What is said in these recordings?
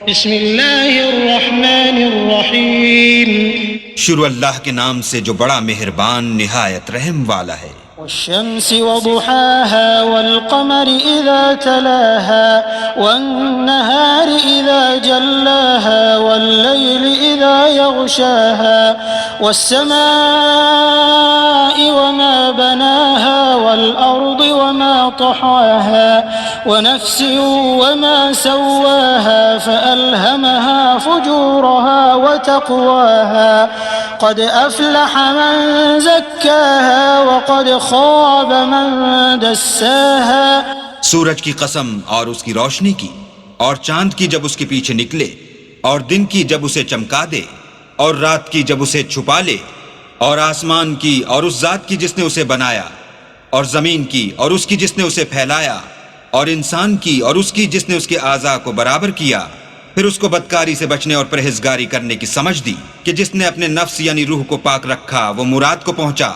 بسم اللہ الرحمن الرحیم شروع اللہ کے نام سے جو بڑا مہربان نہایت رحم والا ہے۔ والشمس وضحاها والقمر إذا تلاها والنهار إذا جلاها والليل إذا يغشاها والسماء وما بناها والأرض وما طحاها ونفس وما سواها فألهمها فجورها وتقواها قد أفلح من زكاها وقد خواب من دساها۔ سورج کی قسم اور اس کی روشنی کی، اور چاند کی جب اس کے پیچھے نکلے، اور دن کی جب اسے چمکا دے، اور رات کی جب اسے چھپا لے، اور آسمان کی اور اس ذات کی جس نے اسے بنایا، اور زمین کی اور اس کی جس نے اسے پھیلایا، اور انسان کی اور اس کی جس نے اس کے اعضاء کو برابر کیا، پھر اس کو بدکاری سے بچنے اور پرہیزگاری کرنے کی سمجھ دی کہ جس نے اپنے نفس یعنی روح کو پاک رکھا وہ مراد کو پہنچا،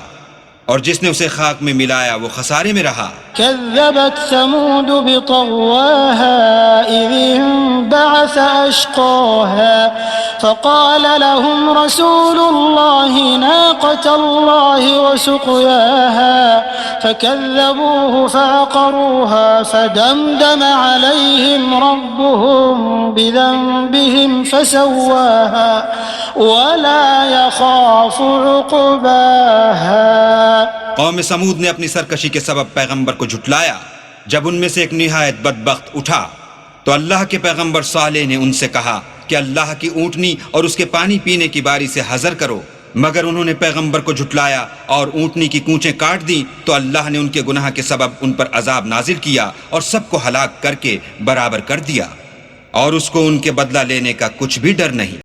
اور جس نے اسے خاک میں ملایا وہ خسارے میں رہا۔ كذبت ثمود بطغواها إذ انبعث أشقاها فقال لهم رسول الله ناقة الله وسقياها فكذبوه فعقروها فدمدم عليهم ربهم بذنبهم فسواها ولا يخاف عقباها۔ قوم سمود نے اپنی سرکشی کے سبب پیغمبر کو جھٹلایا۔ جب ان میں سے ایک نہایت بدبخت اٹھا تو اللہ کے پیغمبر صالح نے ان سے کہا کہ اللہ کی اونٹنی اور اس کے پانی پینے کی باری سے حذر کرو، مگر انہوں نے پیغمبر کو جھٹلایا اور اونٹنی کی کونچیں کاٹ دیں تو اللہ نے ان کے گناہ کے سبب ان پر عذاب نازل کیا اور سب کو ہلاک کر کے برابر کر دیا، اور اس کو ان کے بدلہ لینے کا کچھ بھی ڈر نہیں۔